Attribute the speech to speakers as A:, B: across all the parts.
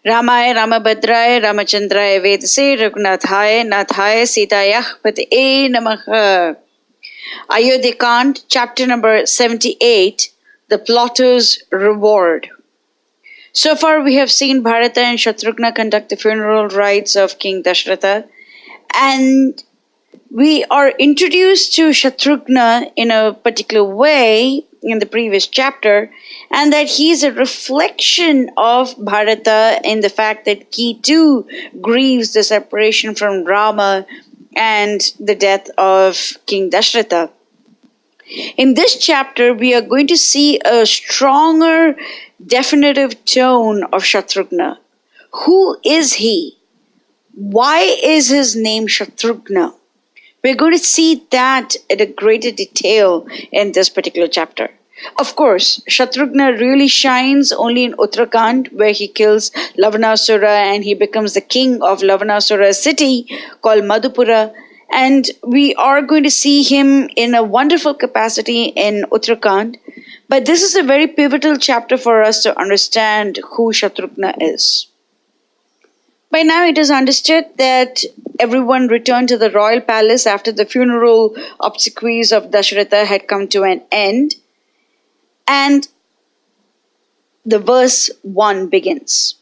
A: Ramaya Ramabhadraya Ramachandraya Vedase Raghunathaya Nathaya Sitayah Pataye Namaha. Ayodhya chapter number 78, The Plotter's Reward. So far we have seen Bharata and Shatrughna conduct the funeral rites of King Dashratha, and we are introduced to Shatrughna in a particular way in the previous chapter, and that he is a reflection of Bharata in the fact that he too grieves the separation from Rama and the death of King Dashratha. In this chapter, we are going to see a stronger, definitive tone of Shatrughna. Who is he? Why is his name Shatrughna? We're going to see that in a greater detail in this particular chapter. Of course, Shatrughna really shines only in Uttarakhand, where he kills Lavanasura and he becomes the king of Lavanasura city called Madhupura. And we are going to see him in a wonderful capacity in Uttarakhand. But this is a very pivotal chapter for us to understand who Shatrughna is. By now it is understood that everyone returned to the royal palace after the funeral obsequies of Dashratha had come to an end. And the verse 1 begins.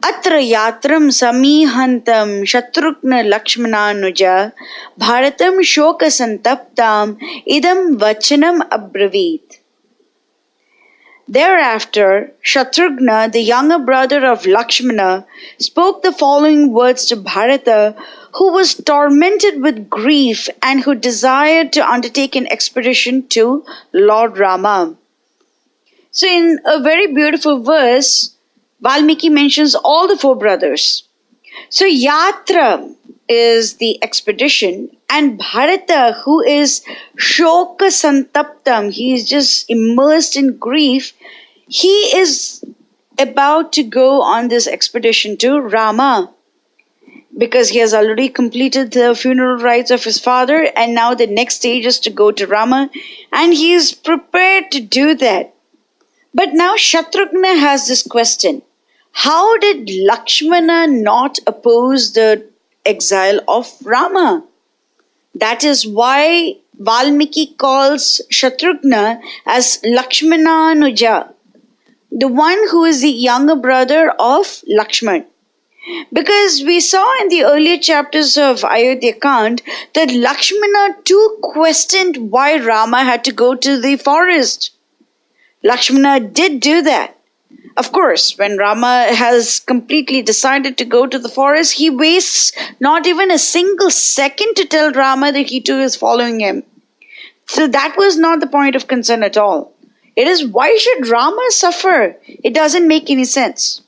A: Atra yatram samihantam Shatrughna Lakshmananuja Bharatam shoka santaptam idam vachanam abravit. Thereafter, Shatrughna, the younger brother of Lakshmana, spoke the following words to Bharata, who was tormented with grief and who desired to undertake an expedition to Lord Rama. So in a very beautiful verse, Valmiki mentions all the four brothers. So Yatra is the expedition, and Bharata, who is Shoka Santaptam, he is just immersed in grief, he is about to go on this expedition to Rama, because he has already completed the funeral rites of his father, and now the next stage is to go to Rama, and he is prepared to do that. But now Shatrughna has this question. How did Lakshmana not oppose the exile of Rama? That is why Valmiki calls Shatrughna as Lakshmananuja, the one who is the younger brother of Lakshman. Because we saw in the earlier chapters of Ayodhya that Lakshmana too questioned why Rama had to go to the forest. Lakshmana did do that. Of course, when Rama has completely decided to go to the forest, he wastes not even a single second to tell Rama that he too is following him. So that was not the point of concern at all. It is, why should Rama suffer? It doesn't make any sense.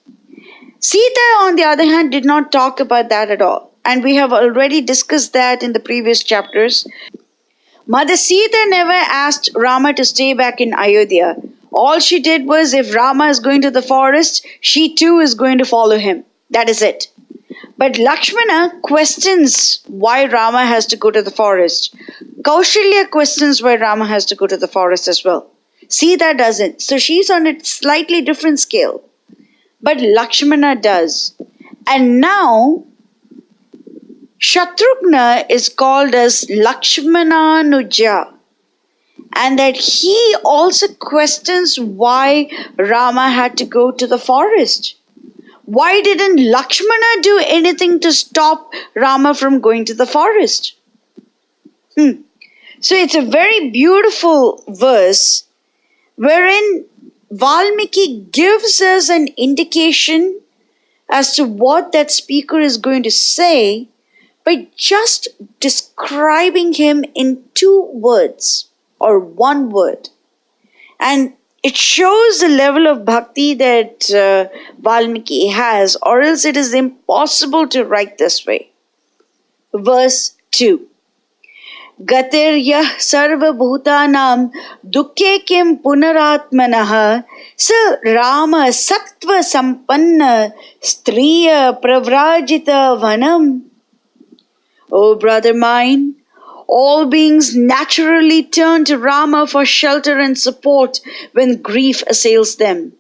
A: Sita, on the other hand, did not talk about that at all. And we have already discussed that in the previous chapters. Mother Sita never asked Rama to stay back in Ayodhya. All she did was, if Rama is going to the forest, she too is going to follow him. That is it. But Lakshmana questions why Rama has to go to the forest. Kaushalya questions why Rama has to go to the forest as well. Sita doesn't. So she's on a slightly different scale. But Lakshmana does. And now, Shatrughna is called as Lakshmananuja. And that he also questions why Rama had to go to the forest. Why didn't Lakshmana do anything to stop Rama from going to the forest? So it's a very beautiful verse wherein Valmiki gives us an indication as to what that speaker is going to say by just describing him in two words. Or one word. And it shows the level of bhakti that Valmiki has, or else it is impossible to write this way. Verse 2. Gatiryah sarva bhutanam dukkhe kim punaratmanaha sa Rama sattva sampanna striya pravrajita vanam. O brother mine, all beings naturally turn to Rama for shelter and support when grief assails them.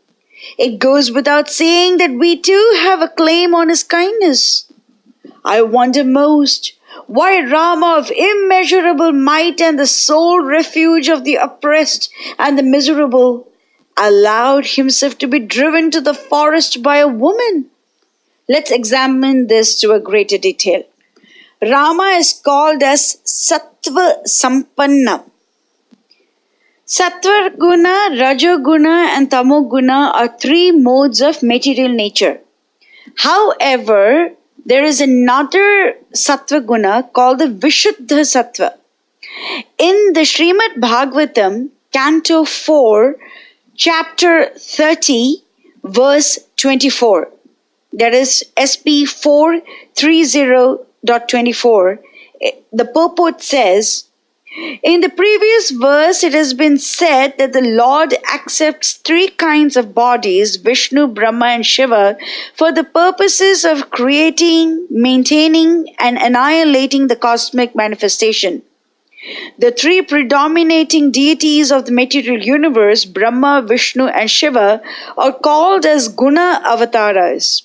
A: It goes without saying that we too have a claim on his kindness. I wonder most why Rama, of immeasurable might and the sole refuge of the oppressed and the miserable, allowed himself to be driven to the forest by a woman. Let's examine this to a greater detail. Rama is called as Sattva Sampanna. Sattva Guna, Rajo Guna and Tamo Guna are three modes of material nature. However, there is another Sattva Guna called the Vishuddha Sattva. In the Srimad Bhagavatam, Canto 4, Chapter 30, verse 24, that is SP 430.24, the purport says, in the previous verse, it has been said that the Lord accepts three kinds of bodies, Vishnu, Brahma, and Shiva, for the purposes of creating, maintaining, and annihilating the cosmic manifestation. The three predominating deities of the material universe, Brahma, Vishnu, and Shiva, are called as Guna avatars.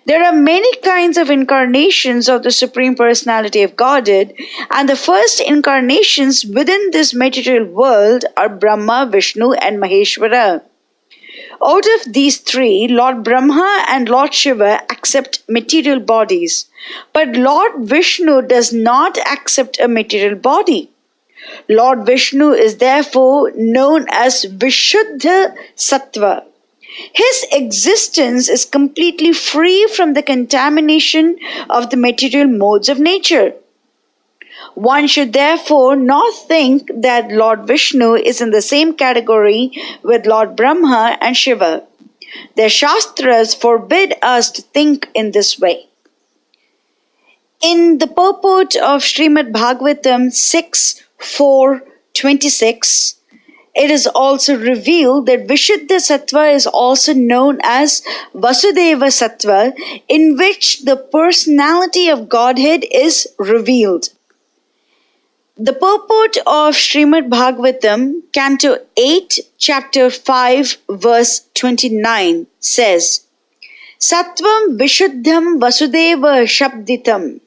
A: There are many kinds of incarnations of the Supreme Personality of Godhead, and the first incarnations within this material world are Brahma, Vishnu, and Maheshwara. Out of these three, Lord Brahma and Lord Shiva accept material bodies, but Lord Vishnu does not accept a material body. Lord Vishnu is therefore known as Vishuddha Sattva. His existence is completely free from the contamination of the material modes of nature. One should therefore not think that Lord Vishnu is in the same category with Lord Brahma and Shiva. The Shastras forbid us to think in this way. In the purport of Srimad Bhagavatam 6.4.26, it is also revealed that Vishuddha Sattva is also known as Vasudeva Sattva, in which the personality of Godhead is revealed. The purport of Srimad Bhagavatam, Canto 8, Chapter 5, verse 29 says, Sattvam Vishuddham Vasudeva Shabditam,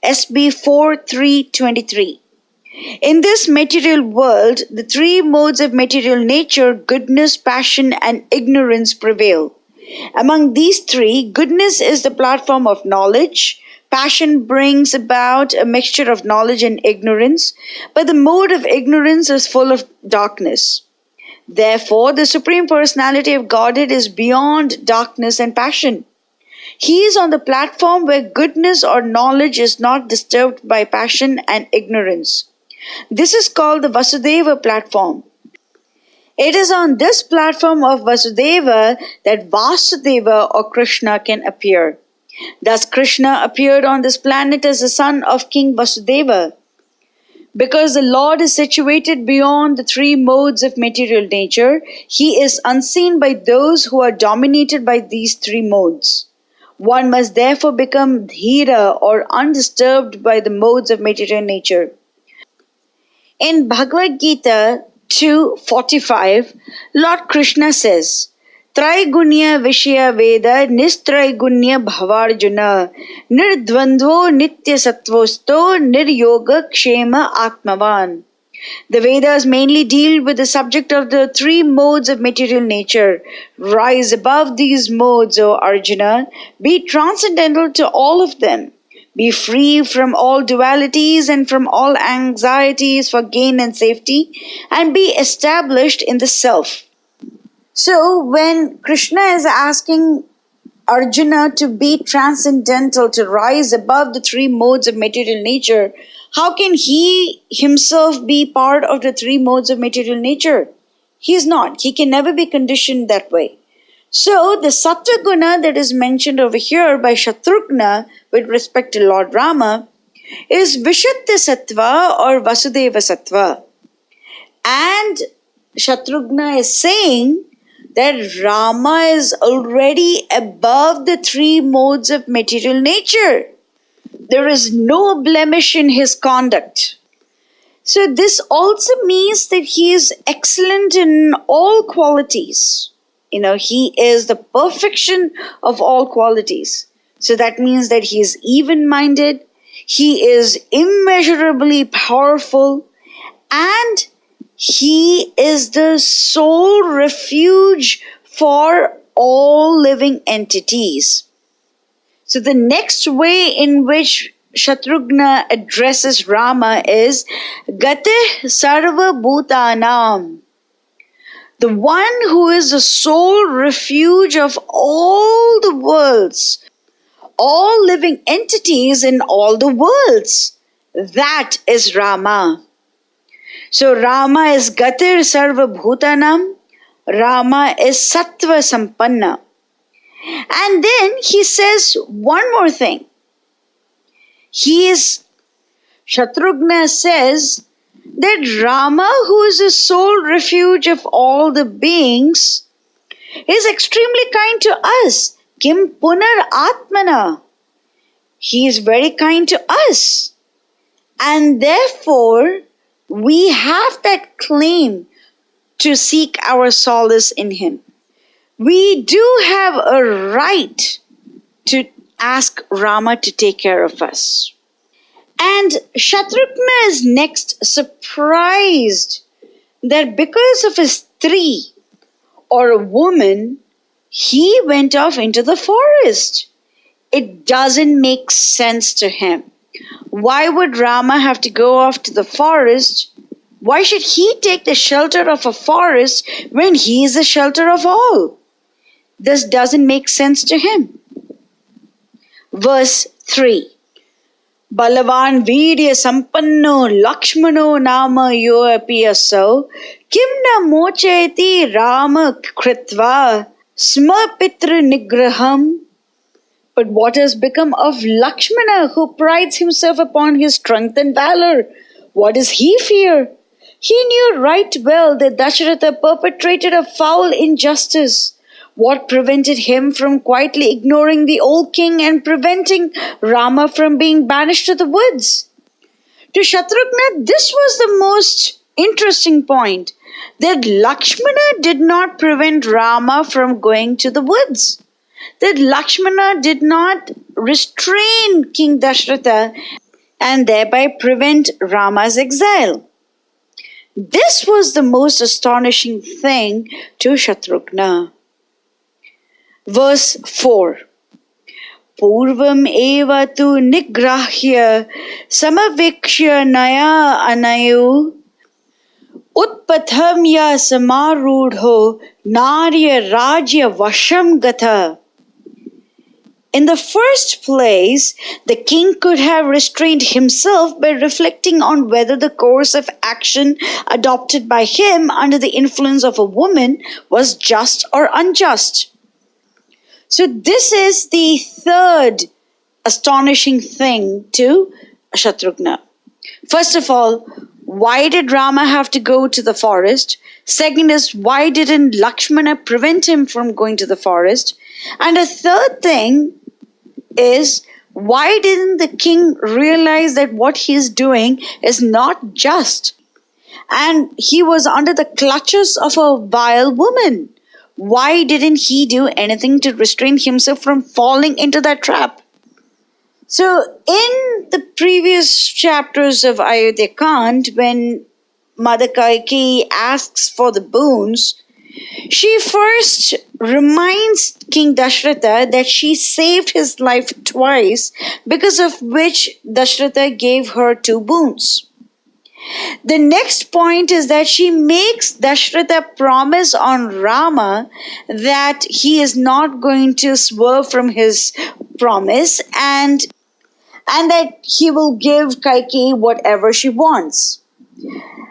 A: SB 4.3.23. In this material world, the three modes of material nature, goodness, passion, and ignorance prevail. Among these three, goodness is the platform of knowledge, passion brings about a mixture of knowledge and ignorance, but the mode of ignorance is full of darkness. Therefore, the Supreme Personality of Godhead is beyond darkness and passion. He is on the platform where goodness or knowledge is not disturbed by passion and ignorance. This is called the Vasudeva platform. It is on this platform of Vasudeva that Vasudeva or Krishna can appear. Thus, Krishna appeared on this planet as the son of King Vasudeva. Because the Lord is situated beyond the three modes of material nature, he is unseen by those who are dominated by these three modes. One must therefore become dhira or undisturbed by the modes of material nature. In Bhagavad Gita 2.45, Lord Krishna says, Traigunya Vishya Veda Nistraigunya Bhavarjuna Nirdvandvo Nitya Sattvosto Niryoga Kshema Atmavan. The Vedas mainly deal with the subject of the three modes of material nature. Rise above these modes, O Arjuna. Be transcendental to all of them. Be free from all dualities and from all anxieties for gain and safety, and be established in the self. So, when Krishna is asking Arjuna to be transcendental, to rise above the three modes of material nature, how can he himself be part of the three modes of material nature? He is not. He can never be conditioned that way. So, the Sattva Guna that is mentioned over here by Shatrughna with respect to Lord Rama is Vishuddha Sattva or Vasudeva Sattva. And Shatrughna is saying that Rama is already above the three modes of material nature. There is no blemish in his conduct. So this also means that he is excellent in all qualities. He is the perfection of all qualities. So that means that he is even-minded, he is immeasurably powerful, and he is the sole refuge for all living entities. So the next way in which Shatrughna addresses Rama is Gate Sarva Bhutanam, the one who is the sole refuge of all the worlds, all living entities in all the worlds. That is Rama. So Rama is Gatir Sarva Bhutanam, Rama is Sattva Sampanna. And then he says one more thing. Shatrughna says that Rama, who is the sole refuge of all the beings, is extremely kind to us. Kim punar atmana. He is very kind to us. And therefore, we have that claim to seek our solace in him. We do have a right to ask Rama to take care of us. And Shatrughna is next surprised that because of his tree or a woman, he went off into the forest. It doesn't make sense to him. Why would Rama have to go off to the forest? Why should he take the shelter of a forest when he is the shelter of all? This doesn't make sense to him. Verse 3. Balavan Virya Sampanno Lakshmano Nama Yo Api Asau Kimna Mocheti Rama Kritva Sma Pitra Nigraham. But what has become of Lakshmana, who prides himself upon his strength and valor? What does he fear? He knew right well that Dasharatha perpetrated a foul injustice. What prevented him from quietly ignoring the old king and preventing Rama from being banished to the woods? To Shatrughna, this was the most interesting point, that Lakshmana did not prevent Rama from going to the woods. That Lakshmana did not restrain King Dasharatha and thereby prevent Rama's exile. This was the most astonishing thing to Shatrughna. Verse 4. Purvam eva tu nigrahya samavikshya naya anayu utpatham ya samarudho narya rajya vasham gatha. In the first place, the king could have restrained himself by reflecting on whether the course of action adopted by him under the influence of a woman was just or unjust. So this is the third astonishing thing to Shatrughna. First of all, why did Rama have to go to the forest? Second is, why didn't Lakshmana prevent him from going to the forest? And a third thing is, why didn't the king realize that what he's doing is not just? And he was under the clutches of a vile woman. Why didn't he do anything to restrain himself from falling into that trap? So in the previous chapters of Ayodhya Kand, when Mother Kaikeyi asks for the boons, she first reminds King Dasharatha that she saved his life twice, because of which Dasharatha gave her 2 boons. The next point is that she makes Dasharatha promise on Rama that he is not going to swerve from his promise and that he will give Kaikeyi whatever she wants.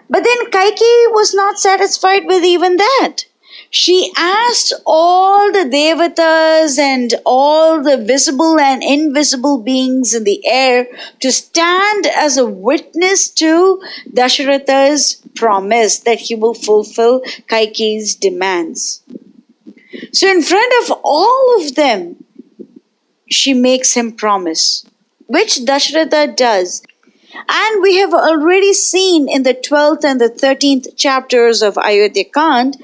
A: But then Kaikeyi was not satisfied with even that. She asked all the devatas and all the visible and invisible beings in the air to stand as a witness to Dasharatha's promise that he will fulfill Kaikeyi's demands. So in front of all of them, she makes him promise, which Dasharatha does. And we have already seen in the 12th and the 13th chapters of Ayodhya Kand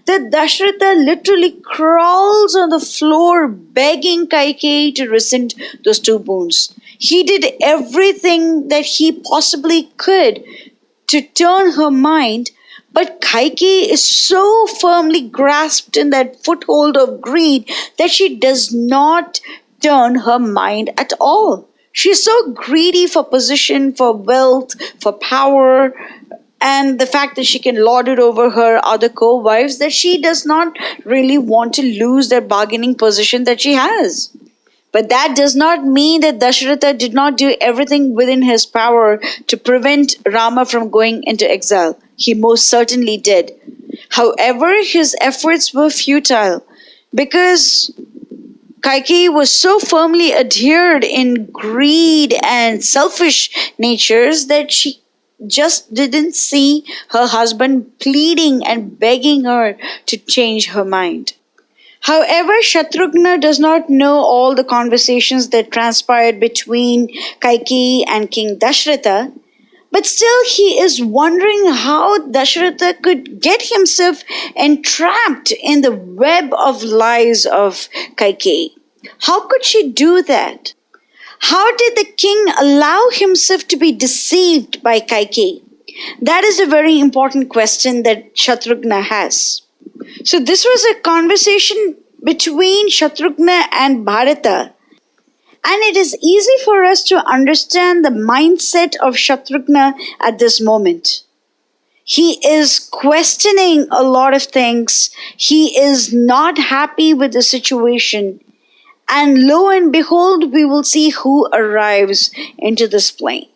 A: that Dasharatha literally crawls on the floor begging Kaikeyi to rescind those two boons. He did everything that he possibly could to turn her mind, but Kaikeyi is so firmly grasped in that foothold of greed that she does not turn her mind at all. She's so greedy for position, for wealth, for power, and the fact that she can lord it over her other co-wives that she does not really want to lose that bargaining position that she has. But that does not mean that Dasharatha did not do everything within his power to prevent Rama from going into exile. He most certainly did. However, his efforts were futile because Kaikeyi was so firmly adhered in greed and selfish natures that she just didn't see her husband pleading and begging her to change her mind. However, Shatrughna does not know all the conversations that transpired between Kaikeyi and King Dashratha, but still he is wondering how Dasharatha could get himself entrapped in the web of lies of Kaikeyi. How could she do that? How did the king allow himself to be deceived by Kaikeyi? That is a very important question that Shatrughna has. So this was a conversation between Shatrughna and Bharata. And it is easy for us to understand the mindset of Shatrughna at this moment. He is questioning a lot of things. He is not happy with the situation. And lo and behold, we will see who arrives into this plane.